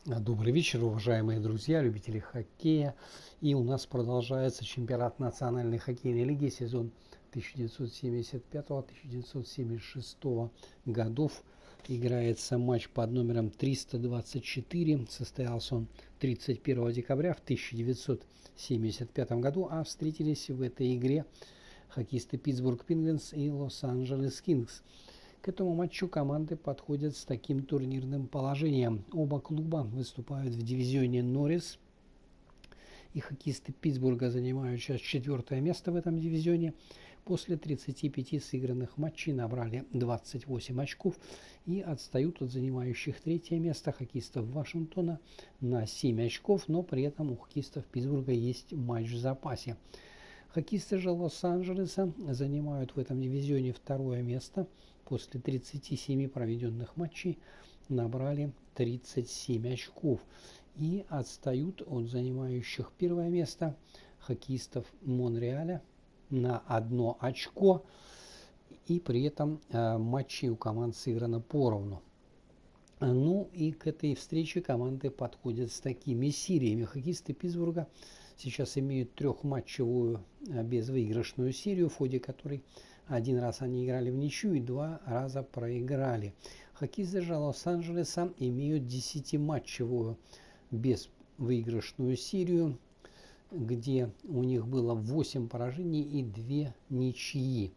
Добрый вечер, уважаемые друзья, любители хоккея. И у нас продолжается чемпионат Национальной хоккейной лиги сезон 1975-1976 годов. Играется матч под номером 324. Состоялся он 31 декабря в 1975 году, а встретились в этой игре хоккеисты Питтсбург Пингвинс и Лос-Анджелес Кингс. К этому матчу команды подходят с таким турнирным положением. Оба клуба выступают в дивизионе Норрис. И хоккеисты Питтсбурга занимают сейчас 4-е место в этом дивизионе. После 35 сыгранных матчей набрали 28 очков и отстают от занимающих 3-е место хоккеистов Вашингтона на 7 очков, но при этом у хоккеистов Питтсбурга есть матч в запасе. Хоккеисты же Лос-Анджелеса занимают в этом дивизионе 2-е место. После 37 проведенных матчей набрали 37 очков и отстают от занимающих 1-е место хоккеистов Монреаля на 1 очко. И при этом матчи у команд сыграно поровну. Ну и к этой встрече команды подходят с такими сериями. Хоккеисты Питтсбурга сейчас имеют 3-матчевую безвыигрышную серию, в ходе которой 1 раз они играли в ничью и 2 раза проиграли. Хоккеисты же Лос-Анджелеса имеют 10-матчевую безвыигрышную серию, где у них было 8 поражений и 2 ничьи.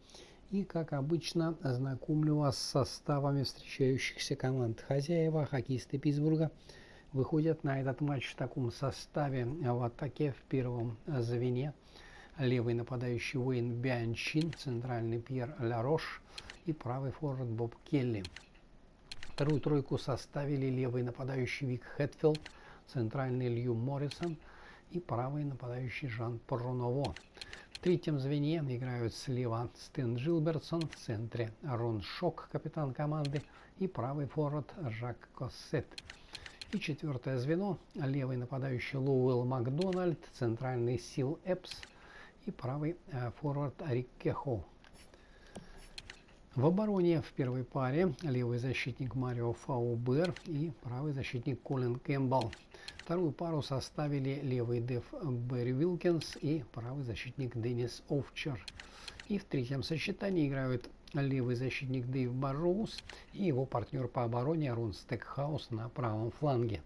И, как обычно, ознакомлю вас с составами встречающихся команд. Хозяева, хоккеисты Питтсбурга, выходят на этот матч в таком составе: в атаке в первом звене левый нападающий Уэйн Бианчин, центральный Пьер Ларош и правый форвард Боб Келли. Вторую тройку составили левый нападающий Вик Хэтфилд, центральный Лью Моррисон и правый нападающий Жан Проново. В третьем звене играют слева Стэн Джилбертсон, в центре Рон Шок, капитан команды, и правый форвард Жак Коссет. И 4-е звено левый нападающий Лоуэлл Макдональд, центральный Сил Эпс и правый форвард Рик Кехо. В обороне в первой паре левый защитник Марио Фаубер и правый защитник Колин Кэмпбелл. Вторую пару составили левый деф Берри Уилкинс и правый защитник Деннис Овчер. И в третьем сочетании играют левый защитник Дэйв Барроуз и его партнер по обороне Рон Стекхаус на правом фланге.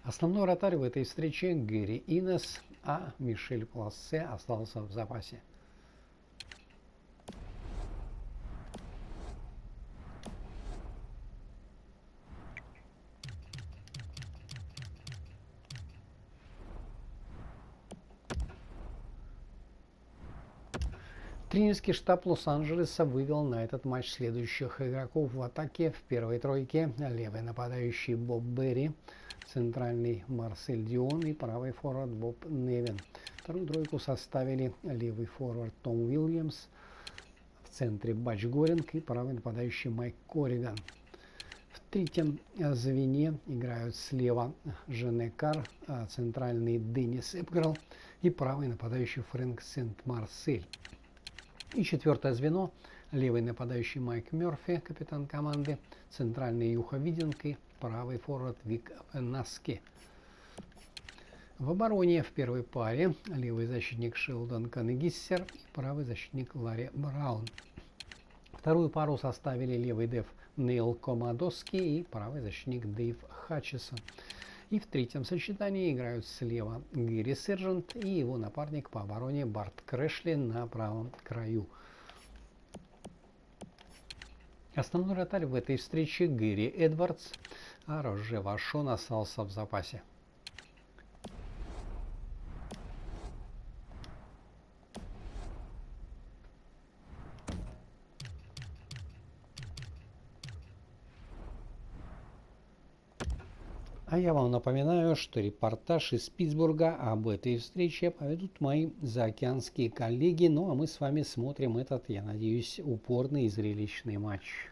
Основной вратарь в этой встрече Гэри Инес, а Мишель Плассе остался в запасе. Тренерский штаб Лос-Анджелеса вывел на этот матч следующих игроков в атаке. В первой тройке левый нападающий Боб Берри, центральный Марсель Дион и правый форвард Боб Невин. Вторую тройку составили левый форвард Том Уильямс, в центре Бач Горинг и правый нападающий Майк Корриган. В третьем звене играют слева Жене Кар, центральный Деннис Эпгрелл и правый нападающий Фрэнк Сент-Марсель. И 4-е звено левый нападающий Майк Мерфи, капитан команды, центральный Юха Видинг и правый форвард Вик Наски. В обороне в первой паре левый защитник Шелдон Канегиссер и правый защитник Ларри Браун. Вторую пару составили левый деф Нейл Комадоски и правый защитник Дэйв Хатчисон. И в третьем сочетании играют слева Гэри Сержант и его напарник по обороне Барт Крэшли на правом краю. Основной вратарь в этой встрече Гэри Эдвардс, а Роже Вашон остался в запасе. А я вам напоминаю, что репортаж из Питтсбурга об этой встрече поведут мои заокеанские коллеги. Ну а мы с вами смотрим этот, я надеюсь, упорный и зрелищный матч.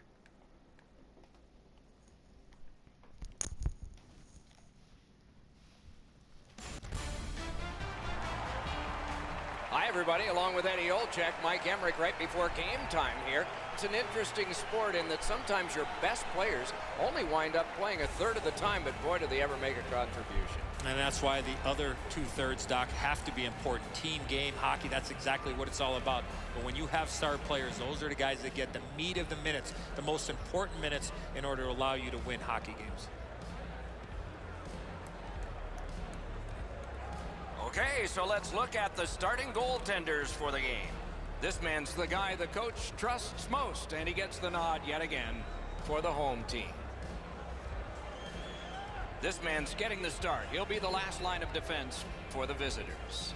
everybody. Along with Eddie Olczyk, Mike Emmerich right before game time here. It's an interesting sport in that sometimes your best players only wind up playing a third of the time, but boy, do they ever make a contribution. And that's why the other two-thirds, Doc, have to be important. Team game, hockey, that's exactly what it's all about. But when you have star players, those are the guys that get the meat of the minutes, the most important minutes in order to allow you to win hockey games. Okay, so let's look at the starting goaltenders for the game. This man's the guy the coach trusts most, and he gets the nod yet again for the home team. This man's getting the start. He'll be the last line of defense for the visitors.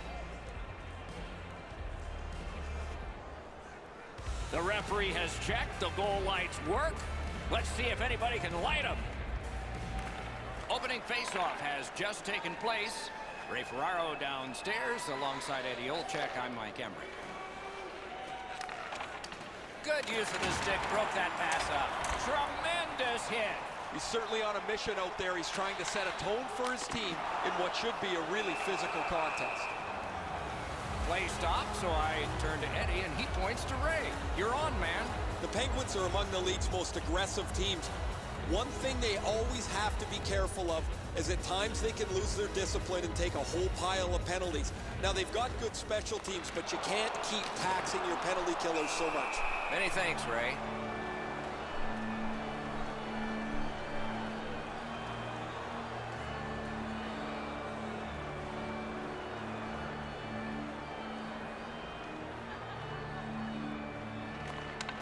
The referee has checked. The goal lights work. Let's see if anybody can light them. Opening faceoff has just taken place. Ray Ferraro downstairs alongside Eddie Olczyk. I'm Mike Emmerich. Good use of the stick, broke that pass up. Tremendous hit. He's certainly on a mission out there. He's trying to set a tone for his team in what should be a really physical contest. Play stopped, so I turn to Eddie, and he points to Ray. You're on, man. The Penguins are among the league's most aggressive teams. One thing they always have to be careful of is at times they can lose their discipline and take a whole pile of penalties. Now, they've got good special teams, but you can't keep taxing your penalty killers so much. Many thanks, Ray.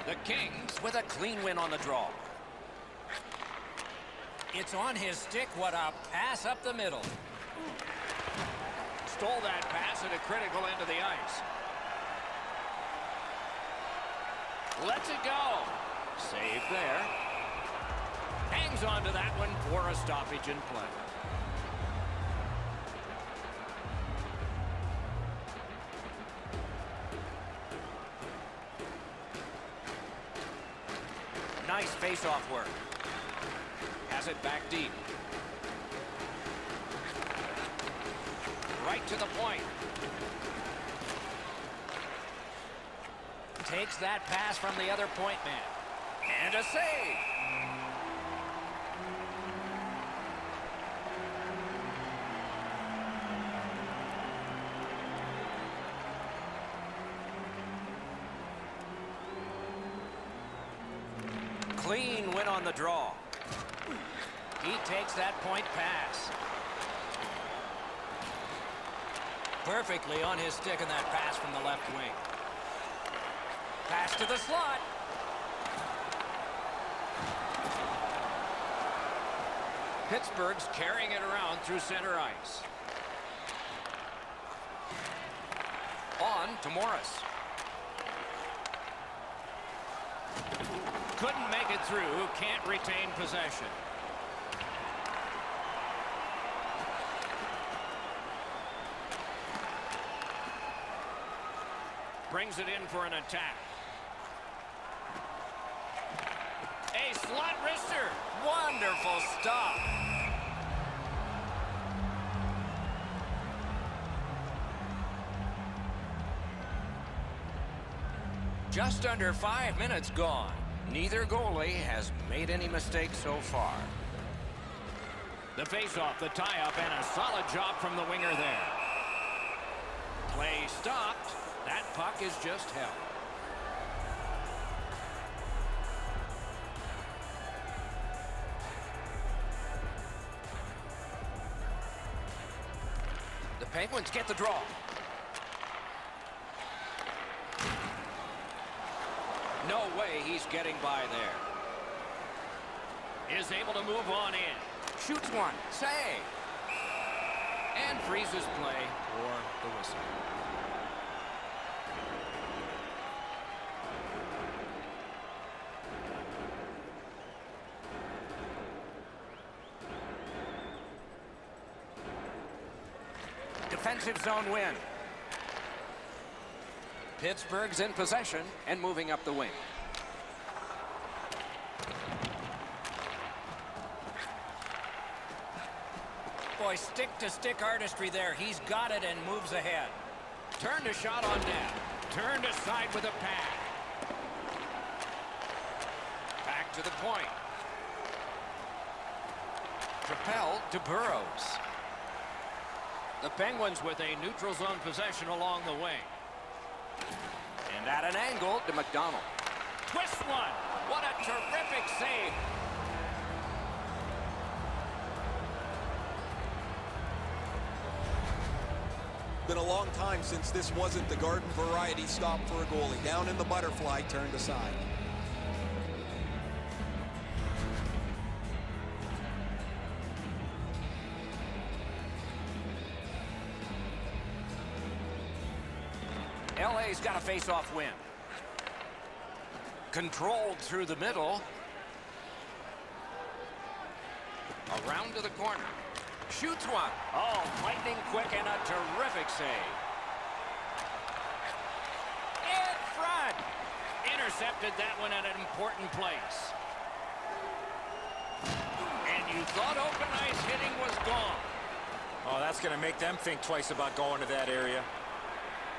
The Kings with a clean win on the draw. It's on his stick. What a pass up the middle. Stole that pass at a critical end of the ice. Lets it go. Save there. Hangs on to that one for a stoppage in play. Nice face-off work. Has it back deep. Right to the point. Takes that pass from the other point man. And a save. Clean win on the draw. He takes that point pass. Perfectly on his stick in that pass from the left wing. Pass to the slot. Pittsburgh's carrying it around through center ice. On to Morris. Couldn't make it through. Can't retain possession. Brings it in for an attack. A slot wrister. Wonderful stop. Just under 5 minutes gone. Neither goalie has made any mistakes so far. The face-off, the tie-up, and a solid job from the winger there. Play stopped. That puck is just held. The Penguins get the draw. No way he's getting by there. Is able to move on in. Shoots one. Save. And freezes play for the whistle. Defensive zone win. Pittsburgh's in possession and moving up the wing. Boy, stick-to-stick artistry there. He's got it and moves ahead. Turned a shot on net. Turned aside with a pad. Back to the point. Propelled to Burrows. The Penguins with a neutral zone possession along the wing. And at an angle to McDonald. Twist one. What a terrific save. Been a long time since this wasn't the garden variety stop for a goalie. Down in the butterfly, turned aside. LA's got a face-off win. Controlled through the middle. Around to the corner. Shoots one. Oh, lightning quick and a terrific save. In front. Intercepted that one at an important place. And you thought open ice hitting was gone. Oh, that's going to make them think twice about going to that area.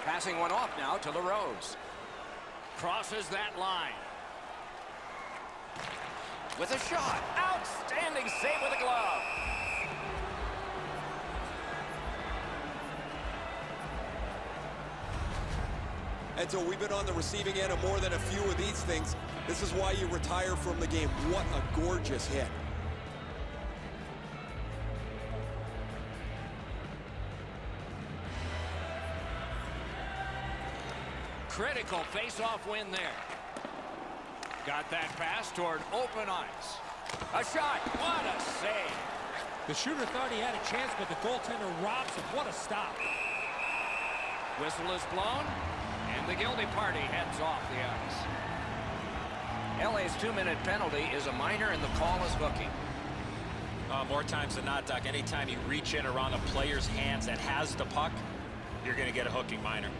Passing one off now to LaRose. Crosses that line. With a shot. Outstanding save with a glove. And so we've been on the receiving end of more than a few of these things. This is why you retire from the game. What a gorgeous hit. Critical face-off win there. Got that pass toward open ice. A shot. What a save. The shooter thought he had a chance, but the goaltender robs him. What a stop. Whistle is blown, and the guilty party heads off the ice. LA's 2-minute penalty is a minor, and the call is hooking. More times than not, Doc, anytime you reach in around a player's hands that has the puck, you're going to get a hooking minor.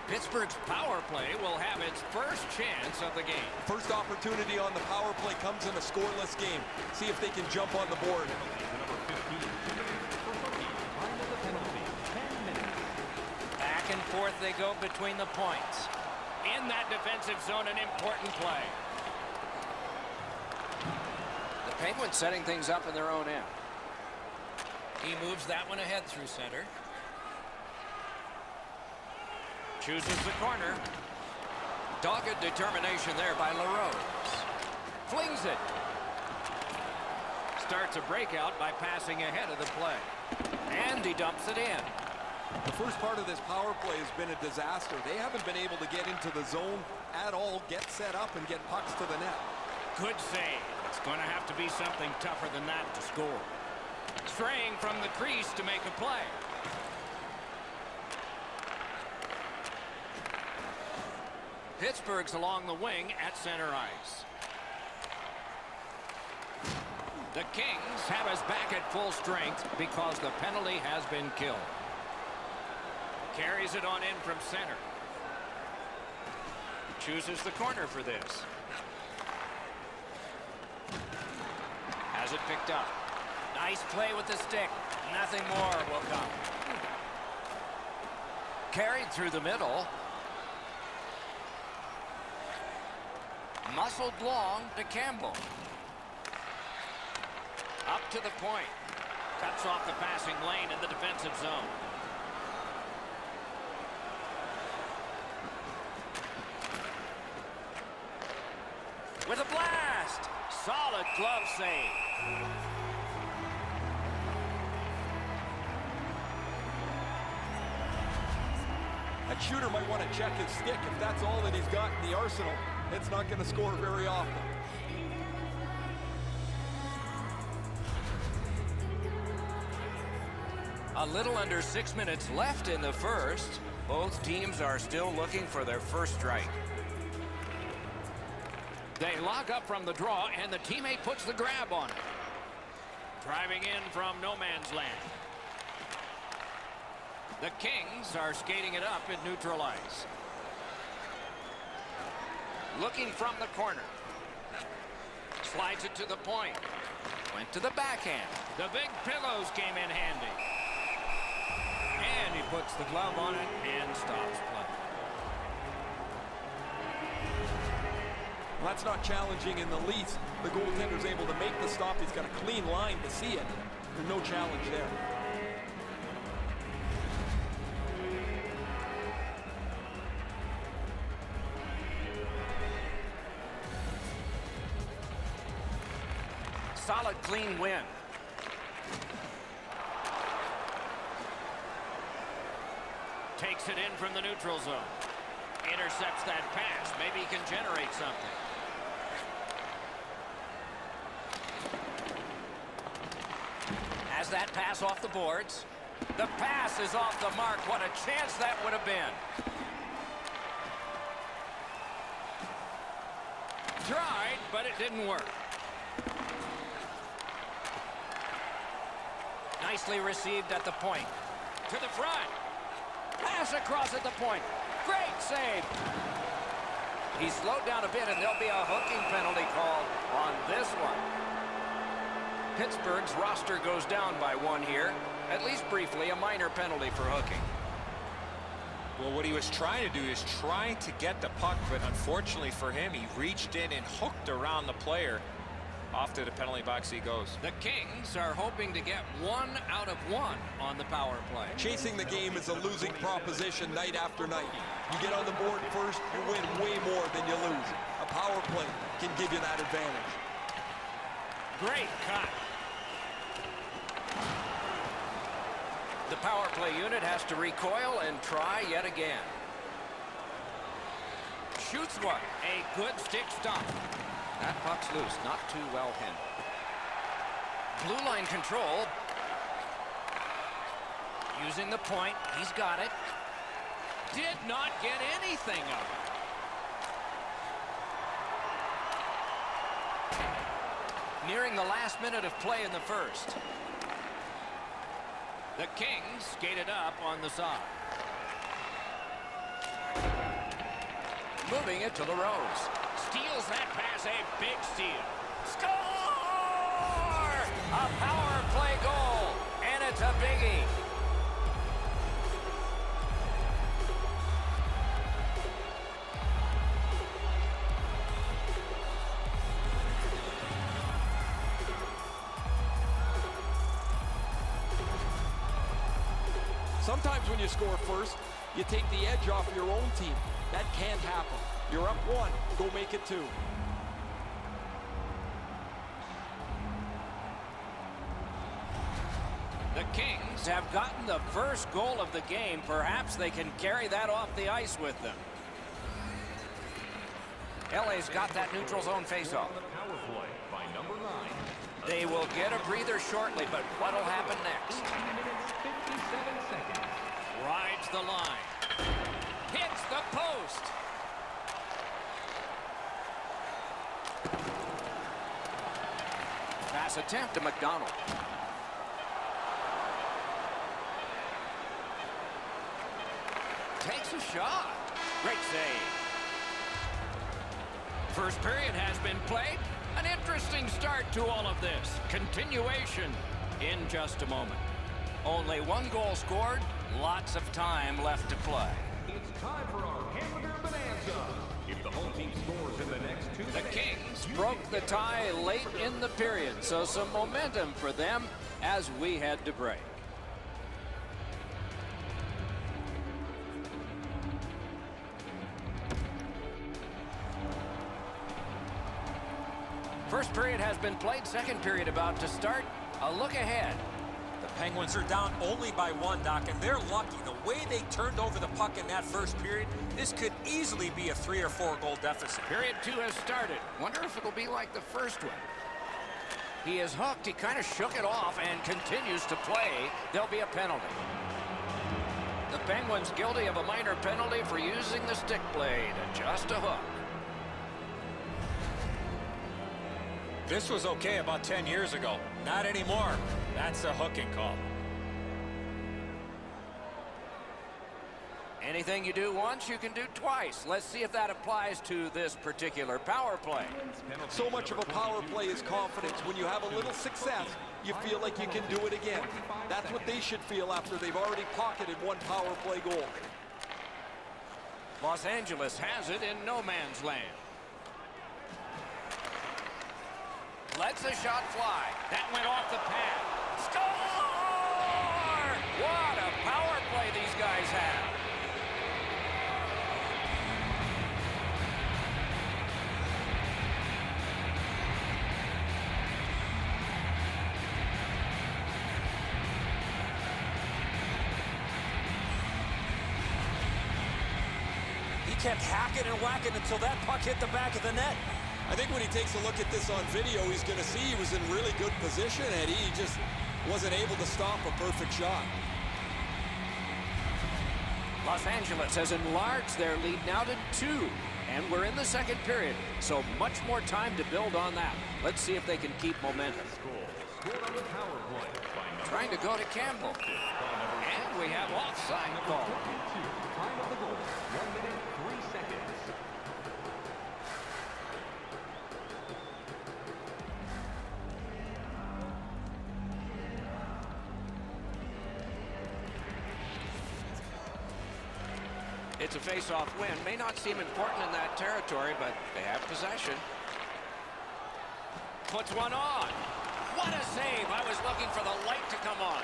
Pittsburgh's power play will have its first chance of the game. First opportunity on the power play comes in a scoreless game. See if they can jump on the board. Back and forth they go between the points. In that defensive zone, an important play. The Penguins setting things up in their own end. He moves that one ahead through center. Chooses the corner. Dogged determination there by LaRose. Flings it. Starts a breakout by passing ahead of the play. And he dumps it in. The first part of this power play has been a disaster. They haven't been able to get into the zone at all, get set up, and get pucks to the net. Good save. It's going to have to be something tougher than that to score. Straying from the crease to make a play. Pittsburgh's along the wing at center ice. The Kings have us back at full strength because the penalty has been killed. Carries it on in from center. Chooses the corner for this. Has it picked up. Nice play with the stick. Nothing more will come. Carried through the middle. Muscled long to Campbell. Up to the point. Cuts off the passing lane in the defensive zone. With a blast. Solid glove save. A shooter might want to check his stick. If that's all that he's got in the arsenal, it's not going to score very often. A little under 6 minutes left in the first. Both teams are still looking for their first strike. They lock up from the draw, and the teammate puts the grab on it. Driving in from no man's land. The Kings are skating it up at neutral ice. Looking from the corner. Slides it to the point. Went to the backhand. The big pillows came in handy. He puts the glove on it and stops play. Well, that's not challenging in the least. The goaltender's able to make the stop. He's got a clean line to see it. There's no challenge there. Solid, clean win. Takes it in from the neutral zone. Intercepts that pass. Maybe he can generate something. Has that pass off the boards. The pass is off the mark. What a chance that would have been. Tried, but it didn't work. Nicely received at the point. To the front. Pass across at the point. Great save. He slowed down a bit, and there'll be a hooking penalty called on this one. Pittsburgh's roster goes down by one here. At least briefly, a minor penalty for hooking. Well, what he was trying to do is trying to get the puck, but unfortunately for him, he reached in and hooked around the player. Off to the penalty box he goes. The Kings are hoping to get 1 out of 1 on the power play. Chasing the game is a losing proposition night after night. You get on the board first, you win way more than you lose. A power play can give you that advantage. Great cut. The power play unit has to recoil and try yet again. Shoots one. A good stick stop. That puck's loose, not too well handled. Blue line control. Using the point, he's got it. Did not get anything of it. Nearing the last minute of play in the first. The Kings skated up on the side. Moving it to LaRose. Steals that pass, a big steal. Score! A power play goal, and it's a biggie. Sometimes when you score first, you take the edge off your own team. That can't happen. You're up 1, go make it 2. The Kings have gotten the first goal of the game. Perhaps they can carry that off the ice with them. LA's got that neutral zone faceoff. They will get a breather shortly, but what'll happen next? 57 seconds. Rides the line. Hits the post. Pass attempt to McDonald. Takes a shot. Great save. First period has been played. An interesting start to all of this. Continuation in just a moment. Only 1 goal scored. Lots of time left to play. It's time for our hamburger bonanza. If the home team scores in the next 2 The Kings broke the tie late in the period, so some momentum for them as we head to break. First period has been played. Second period about to start. A look ahead. The Penguins are down only by 1, Doc, and they're lucky. The way they turned over the puck in that first period, this could easily be a 3 or 4 goal deficit. Period 2 has started. Wonder if it'll be like the first one. He is hooked. He kind of shook it off and continues to play. There'll be a penalty. The Penguins guilty of a minor penalty for using the stick blade. Just a hook. This was okay about 10 years ago. Not anymore. That's a hooking call. And Anything you do once, you can do twice. Let's see if that applies to this particular power play. So much of a power play is confidence. When you have a little success, you feel like you can do it again. That's what they should feel after they've already pocketed one power play goal. Los Angeles has it in no man's land. Lets a shot fly. That went off the pad. Score! What a power play these guys have. He kept hacking and whacking until that puck hit the back of the net. I think when he takes a look at this on video, he's going to see he was in really good position, and he just wasn't able to stop a perfect shot. Los Angeles has enlarged their lead now to 2, and we're in the second period, so much more time to build on that. Let's see if they can keep momentum. Trying to go to Campbell, and we have offside call. Time of the goal, 1 minute, 3 seconds. It's a face-off win. May not seem important in that territory, but they have possession. Puts one on. What a save. I was looking for the light to come on.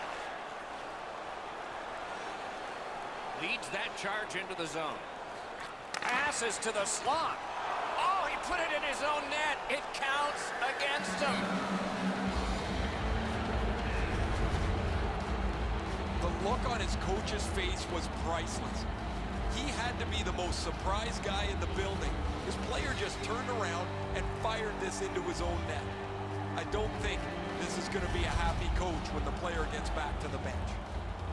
Leads that charge into the zone. Passes to the slot. Oh, he put it in his own net. It counts against him. The look on his coach's face was priceless. He had to be the most surprised guy in the building. His player just turned around and fired this into his own net. I don't think this is going to be a happy coach when the player gets back to the bench.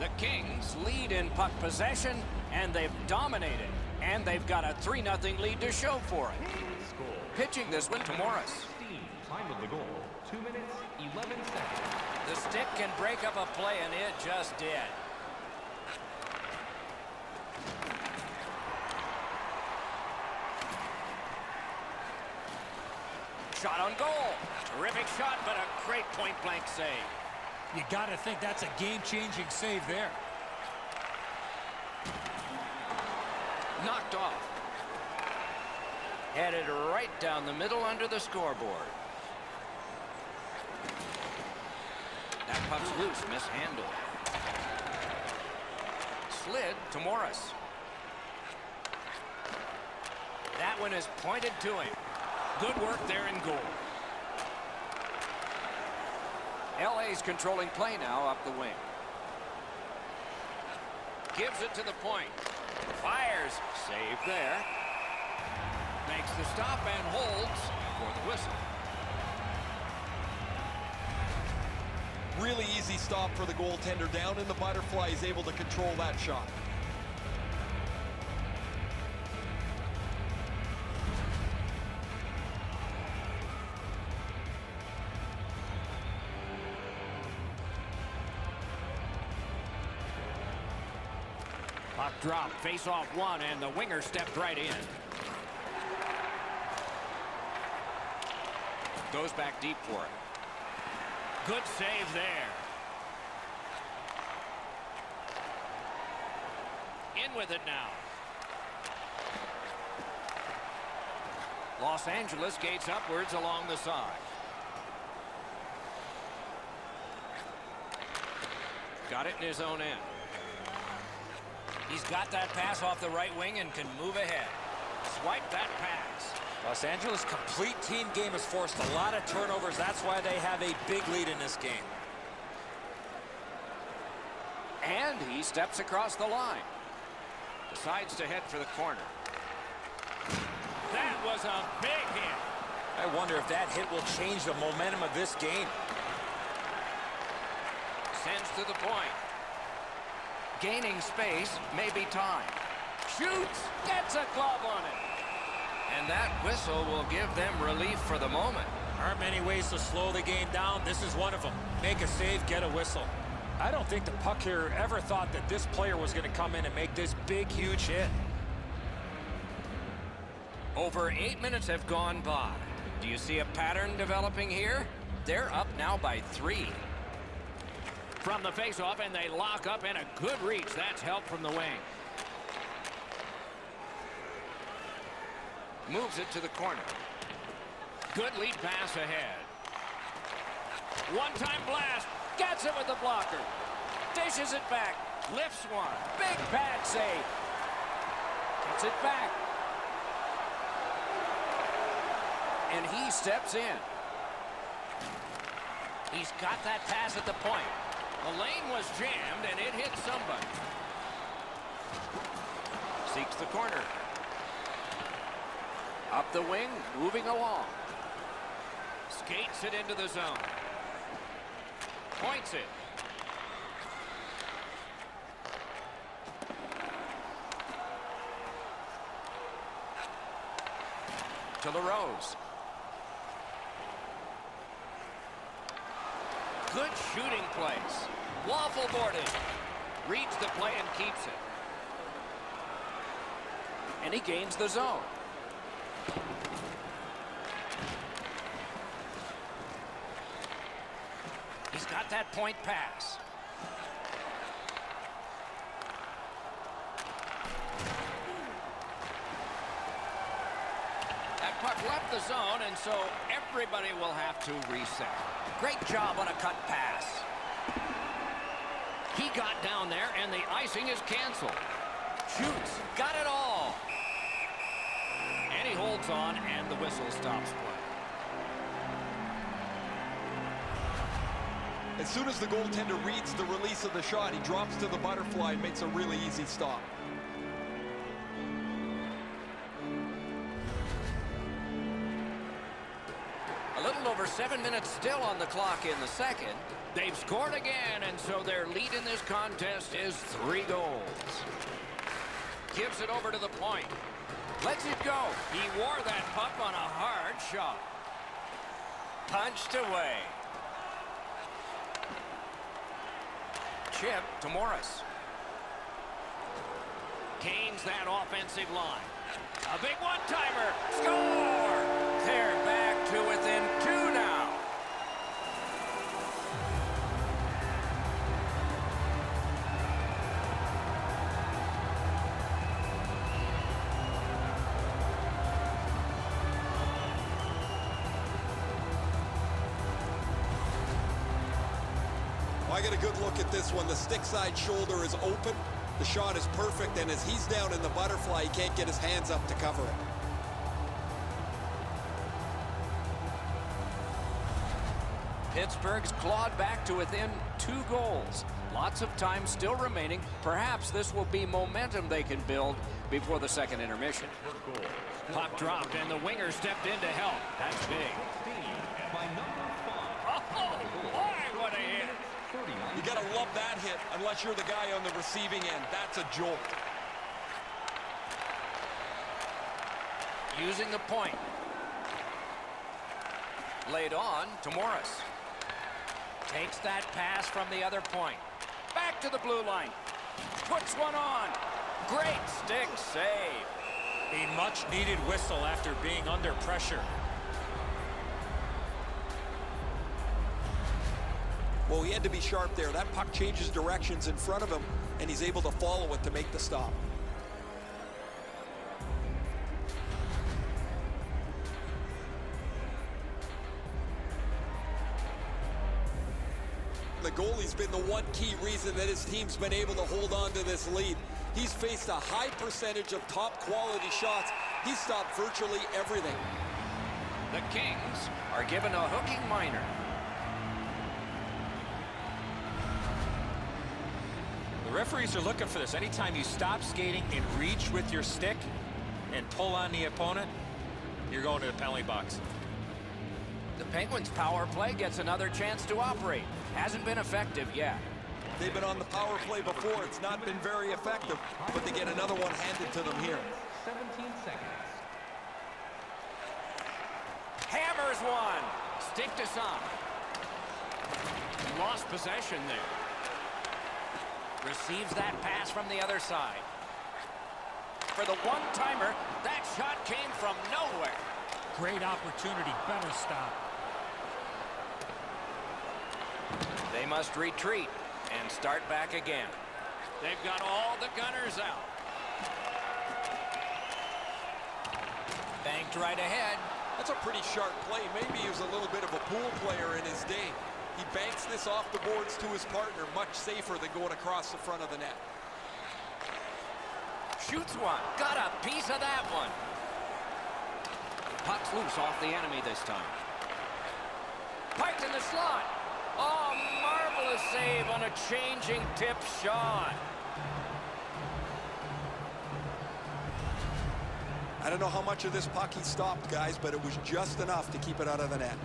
The Kings lead in puck possession, and they've dominated. And they've got a 3-0 lead to show for it. Pitching this one to Morris. Time of the goal, 2 minutes, 11 seconds. The stick can break up a play, and it just did. Shot on goal. Terrific shot, but a great point-blank save. You got to think that's a game-changing save there. Knocked off. Headed right down the middle under the scoreboard. That puck's loose, mishandled. Slid to Morris. That one is pointed to him. Good work there in goal. LA's controlling play now up the wing. Gives it to the point. Fires. Save there. Makes the stop and holds for the whistle. Really easy stop for the goaltender. Down in the butterfly, he's able to control that shot. Puck drop, face off one, and the winger stepped right in. Goes back deep for it. Good save there. In with it now. Los Angeles gates upwards along the side. Got it in his own end. He's got that pass off the right wing and can move ahead. Swipe that pass. Los Angeles' complete team game has forced a lot of turnovers. That's why they have a big lead in this game. And he steps across the line. Decides to head for the corner. That was a big hit. I wonder if that hit will change the momentum of this game. Sends to the point. Gaining space, maybe time. Shoots, gets a glove on it. And that whistle will give them relief for the moment. Aren't many ways to slow the game down. This is one of them. Make a save, get a whistle. I don't think the puck here ever thought that this player was going to come in and make this big, huge hit. Over 8 minutes have gone by. Do you see a pattern developing here? They're up now by 3. From the faceoff, and they lock up, and a good reach. That's help from the wing. Moves it to the corner. Good lead pass ahead. One-time blast. Gets it with the blocker. Dishes it back. Lifts one. Big pad save. Gets it back. And he steps in. He's got that pass at the point. The lane was jammed, and it hit somebody. Seeks the corner. Up the wing, moving along. Skates it into the zone. Points it. To LaRose. Good shooting place. Waffle boarded. Reads the play and keeps it. And he gains the zone. He's got that point pass. That puck left the zone, and so everybody will have to reset. Great job on a cut pass. He got down there, and the icing is canceled. Shoots. Got it all. And he holds on, and the whistle stops play. As soon as the goaltender reads the release of the shot, he drops to the butterfly and makes a really easy stop. A little over 7 minutes still on the clock in the second. They've scored again, and so their lead in this contest is 3 goals. Gives it over to the point. Lets it go. He wore that puck on a hard shot. Punched away. Chip to Morris. Gains that offensive line. A big one-timer. Score! They're back to within 2 now. I got a good look at this one. The stick side shoulder is open. The shot is perfect, and as he's down in the butterfly, he can't get his hands up to cover it. Pittsburgh's clawed back to within 2 goals. Lots of time still remaining. Perhaps this will be momentum they can build before the second intermission. Puck dropped, and the winger stepped in to help. That's big. Oh, boy, what a hit. You got to love that hit unless you're the guy on the receiving end. That's a jolt. Using the point. Laid on to Morris. Takes that pass from the other point. Back to the blue line. Puts one on. Great stick save. A much-needed whistle after being under pressure. Well, he had to be sharp there. That puck changes directions in front of him, and he's able to follow it to make the stop. The goalie's been the one key reason that his team's been able to hold on to this lead. He's faced a high percentage of top-quality shots. He's stopped virtually everything. The Kings are given a hooking minor. The referees are looking for this. Anytime you stop skating and reach with your stick and pull on the opponent, you're going to the penalty box. The Penguins' power play gets another chance to operate. Hasn't been effective yet. They've been on the power play before. It's not been very effective, but they get another one handed to them here. 17 seconds. Hammers one. Stick to some. Lost possession there. Receives that pass from the other side. For the one-timer, that shot came from nowhere. Great opportunity. Better stop. They must retreat and start back again. They've got all the gunners out. Banked right ahead. That's a pretty sharp play. Maybe he was a little bit of a pool player in his day. He banks this off the boards to his partner, much safer than going across the front of the net. Shoots one. Got a piece of that one. Puck's loose off the enemy this time. Piked in the slot. Oh, marvelous save on a changing tip shot. I don't know how much of this puck he stopped, guys, but it was just enough to keep it out of the net.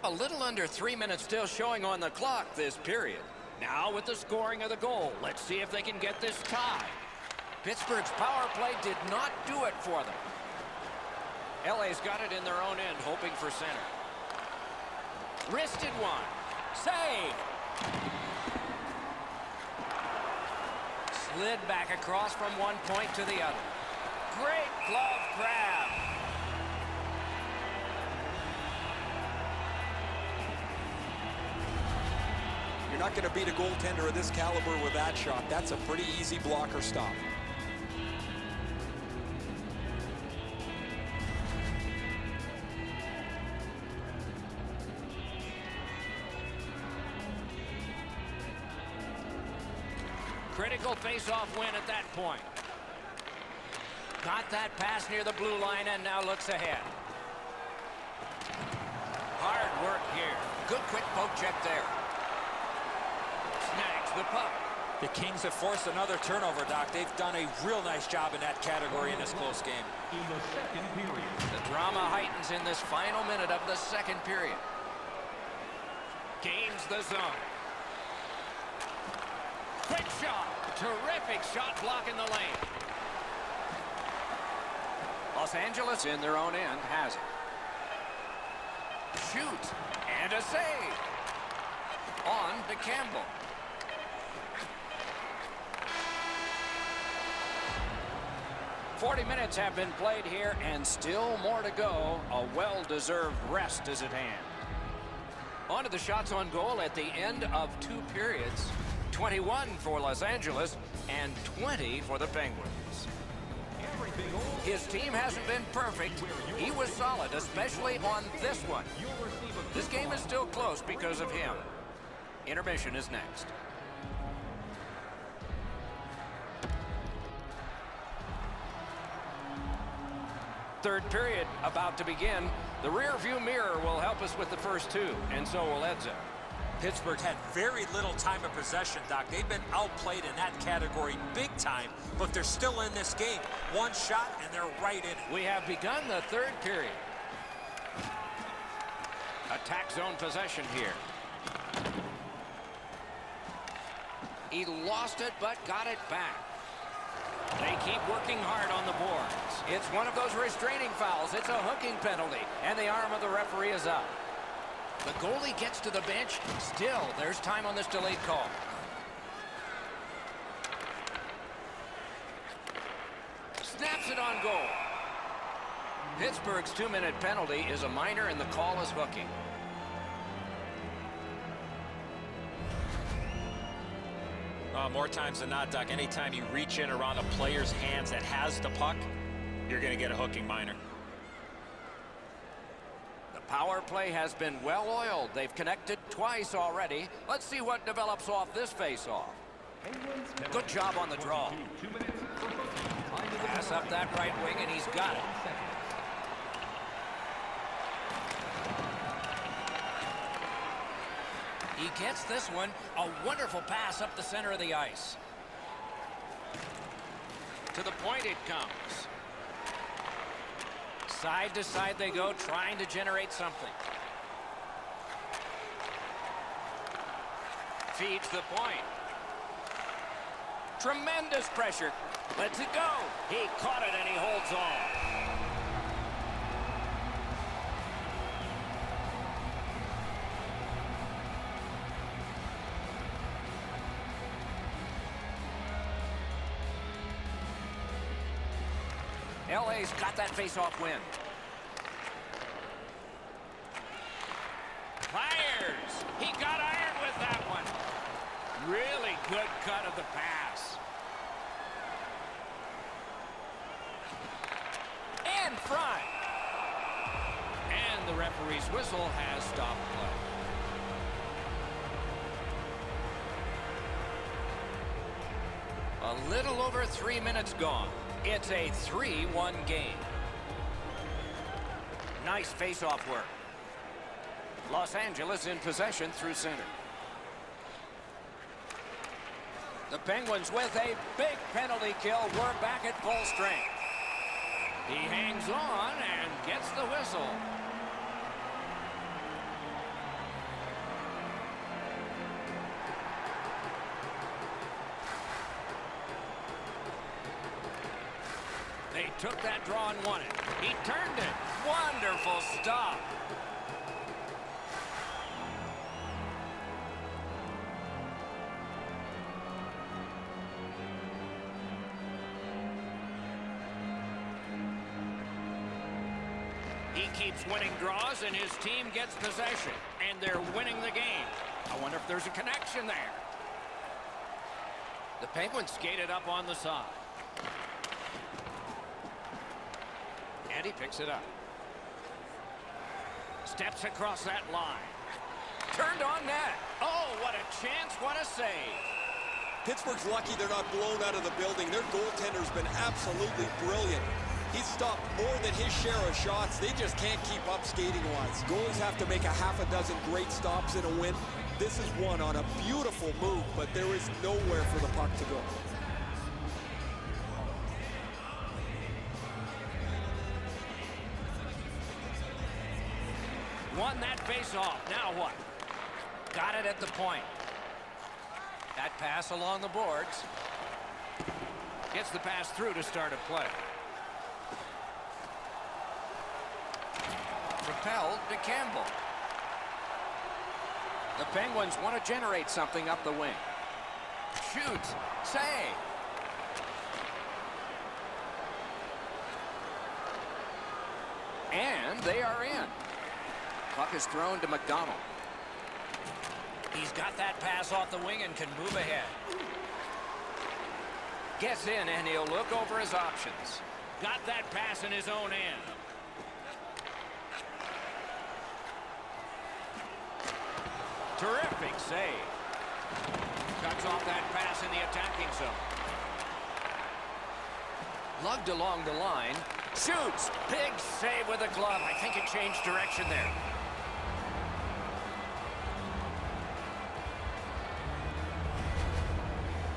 A little under 3 minutes still showing on the clock this period. Now with the scoring of the goal, let's see if they can get this tie. Pittsburgh's power play did not do it for them. LA's got it in their own end, hoping for center. Wristed one. Save. Slid back across from one point to the other. Great glove grab. You're not going to beat a goaltender of this caliber with that shot. That's a pretty easy blocker stop. Critical face-off win at that point. Got that pass near the blue line and now looks ahead. Hard work here. Good quick poke check there. Snags the puck. The Kings have forced another turnover, Doc. They've done a real nice job in that category in this close game. In the second period. The drama heightens in this final minute of the second period. Gains the zone. Quick shot. Terrific shot block in the lane. Los Angeles in their own end has it. Shoot. And a save. On to Campbell. "40 minutes have been played here and still more to go. A well-deserved rest is at hand." On to the shots on goal at the end of 2 periods. 21 for Los Angeles and 20 for the Penguins. His team hasn't been perfect. He was solid, especially on this one. This game is still close because of him. Intermission is next. Third period about to begin. The rear view mirror will help us with the first 2, and so will Edzo. Pittsburgh had very little time of possession, Doc. They've been outplayed in that category big time, but they're still in this game. One shot, and they're right in it. We have begun the third period. Attack zone possession here. He lost it, but got it back. They keep working hard on the boards. It's one of those restraining fouls. It's a hooking penalty, and the arm of the referee is up. The goalie gets to the bench. Still, there's time on this delayed call. Snaps it on goal. Pittsburgh's 2-minute penalty is a minor, and the call is hooking. More times than not, Doc, anytime you reach in around a player's hands that has the puck, you're going to get a hooking minor. The power play has been well oiled. They've connected twice already. Let's see what develops off this face-off. Good job on the draw. Pass up that right wing, and he's got it. He gets this one. A wonderful pass up the center of the ice. To the point it comes. Side to side they go, trying to generate something. Feeds the point. Tremendous pressure. Lets it go. He caught it and he holds on. LA's got that face-off win. Fires. He got iron with that one. Really good cut of the pass. In front. And the referee's whistle has stopped play. A little over 3 minutes gone. It's a 3-1 game. Nice face-off work. Los Angeles in possession through center. The Penguins with a big penalty kill. We're back at full strength. He hangs on and gets the whistle. They took that draw and won it. He turned it. Wonderful stop. He keeps winning draws and his team gets possession. And they're winning the game. I wonder if there's a connection there. The Penguins skated up on the side. And he picks it up. Steps across that line. Turned on net. Oh, what a chance. What a save. Pittsburgh's lucky they're not blown out of the building. Their goaltender's been absolutely brilliant. He's stopped more than his share of shots. They just can't keep up skating-wise. Goalies have to make a half a dozen great stops in a win. This is one on a beautiful move, but there is nowhere for the puck to go. Won that face-off. Now what? Got it at the point. That pass along the boards. Gets the pass through to start a play. Propelled to Campbell. The Penguins want to generate something up the wing. Shoots. Save. And they are in. Puck is thrown to McDonald. He's got that pass off the wing and can move ahead. Gets in and he'll look over his options. Got that pass in his own end. Terrific save. Cuts off that pass in the attacking zone. Lugged along the line. Shoots. Big save with a glove. I think it changed direction there.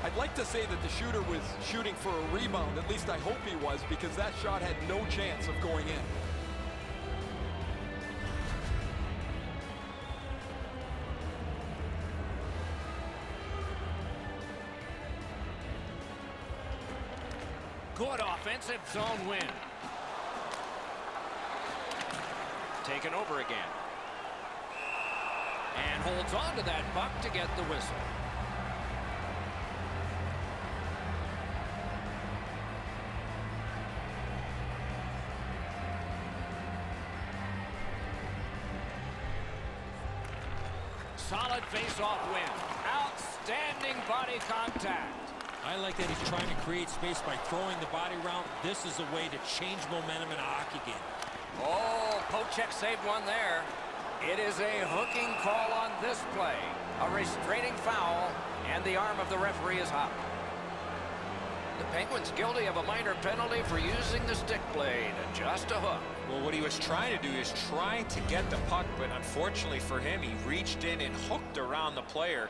I'd like to say that the shooter was shooting for a rebound. At least I hope he was, because that shot had no chance of going in. Good offensive zone win. Taken over again. And holds on to that puck to get the whistle. Solid face-off win. Outstanding body contact. I like that he's trying to create space by throwing the body around. This is a way to change momentum in a hockey game. Oh, Pochek saved one there. It is a hooking call on this play. A restraining foul, and the arm of the referee is out. The Penguins guilty of a minor penalty for using the stick blade. Just a hook. Well, what he was trying to do is trying to get the puck, but unfortunately for him, he reached in and hooked around the player.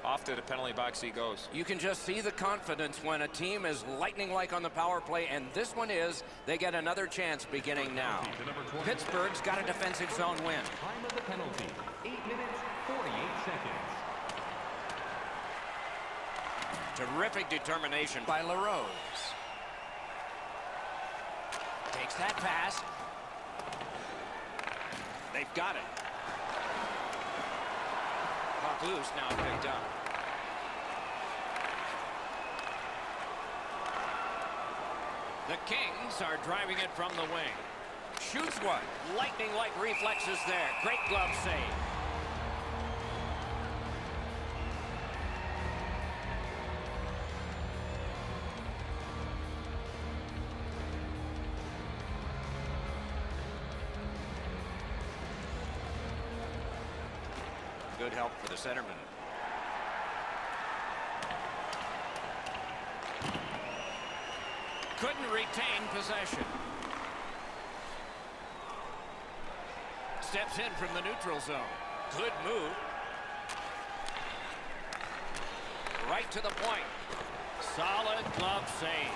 Off to the penalty box he goes. You can just see the confidence when a team is lightning-like on the power play, and this one is. They get another chance beginning now. Pittsburgh's got a defensive zone win. Time of the penalty, 8 minutes, 48 seconds. Terrific determination by LaRose. Takes that pass. They've got it. Puck loose, now picked up. The Kings are driving it from the wing. Shoots one. Lightning-like reflexes there. Great glove save. Good help for the centerman. Couldn't retain possession. Steps in from the neutral zone. Good move. Right to the point. Solid glove save.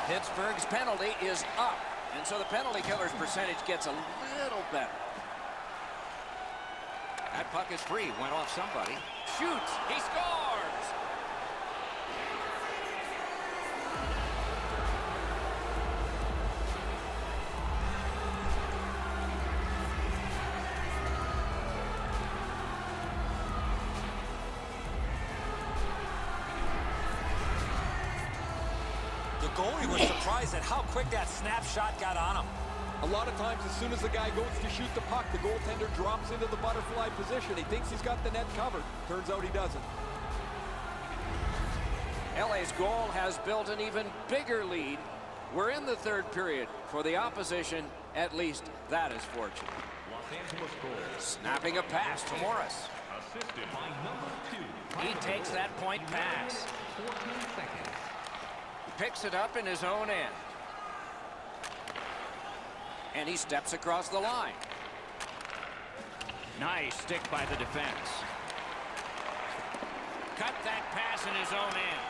Pittsburgh's penalty is up. And so the penalty killer's percentage gets a little better. That puck is free. Went off somebody. Shoots. He scores. The goalie was surprised at how quick that snapshot got on him. A lot of times, as soon as the guy goes to shoot the puck, the goaltender drops into the butterfly position. He thinks he's got the net covered. Turns out he doesn't. LA's goal has built an even bigger lead. We're in the third period. For the opposition, at least that is fortunate. Los Angeles goal. Snapping a pass to Morris. Assisted by number 2. He takes that point pass. 14 seconds. Picks it up in his own end. And he steps across the line. Nice stick by the defense. Cut that pass in his own end.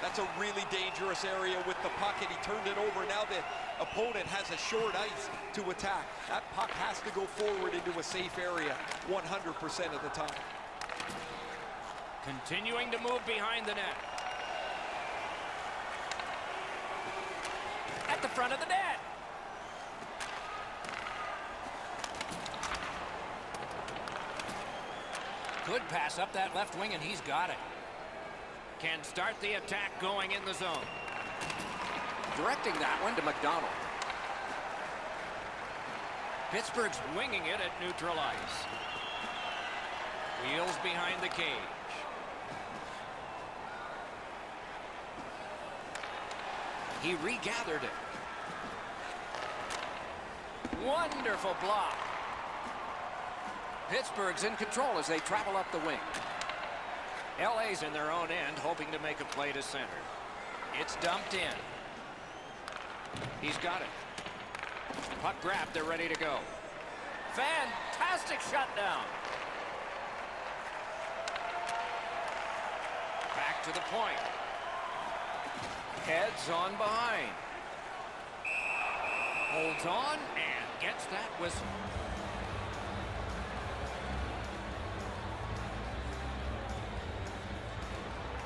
That's a really dangerous area with the puck, and he turned it over. Now the opponent has a short ice to attack. That puck has to go forward into a safe area 100% of the time. Continuing to move behind the net. At the front of the net. Good pass up that left wing, and he's got it. Can start the attack going in the zone. Directing that one to McDonald. Pittsburgh's winging it at neutral ice. Wheels behind the cage. He regathered it. Wonderful block. Pittsburgh's in control as they travel up the wing. LA's in their own end, hoping to make a play to center. It's dumped in. He's got it. Puck grabbed, they're ready to go. Fantastic shutdown. Back to the point. Heads on behind. Holds on and gets that whistle.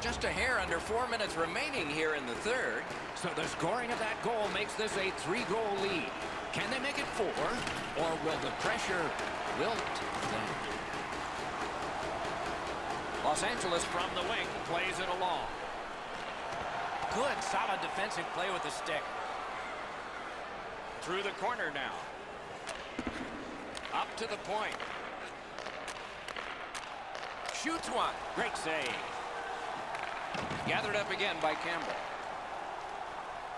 Just a hair under 4 minutes remaining here in the third. So the scoring of that goal makes this a 3-goal lead. Can they make it 4? Or will the pressure wilt them? Los Angeles from the wing plays it along. Good, solid defensive play with the stick. Through the corner now. Up to the point. Shoots one. Great save. Gathered up again by Campbell.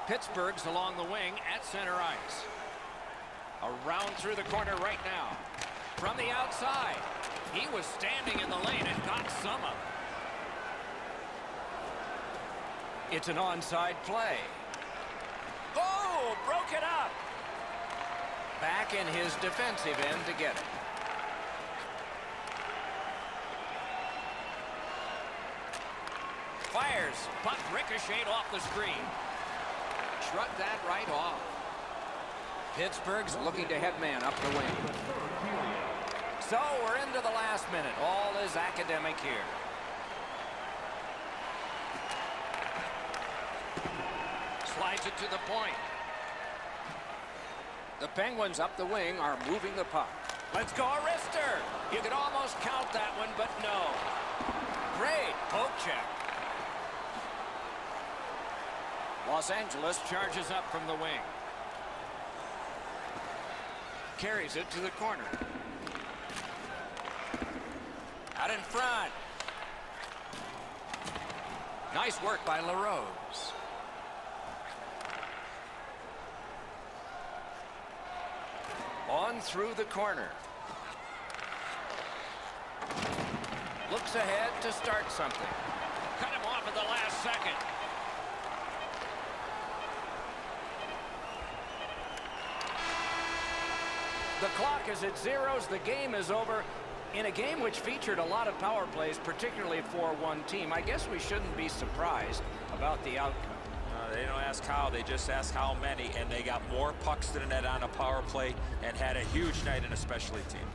Pittsburgh's along the wing at center ice. Around through the corner right now. From the outside. He was standing in the lane and got some of it. It's an onside play. Oh, broke it up. Back in his defensive end to get it. Fires. Puck ricocheted off the screen. Shrugged that right off. Pittsburgh's looking to headman up the wing. So we're into the last minute. All is academic here. Slides it to the point. The Penguins up the wing are moving the puck. Let's go, a wrister. You could almost count that one, but no. Great poke check. Los Angeles charges up from the wing. Carries it to the corner. Out in front. Nice work by LaRose. On through the corner. Looks ahead to start something. Cut him off at the last second. The clock is at zeros. The game is over. In a game which featured a lot of power plays, particularly for one team, I guess we shouldn't be surprised about the outcome. They don't ask how, they just ask how many, and they got more pucks to the net on a power play and had a huge night in a specialty team.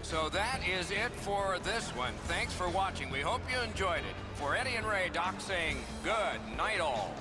So that is it for this one. Thanks for watching. We hope you enjoyed it. For Eddie and Ray, Doc saying good night all.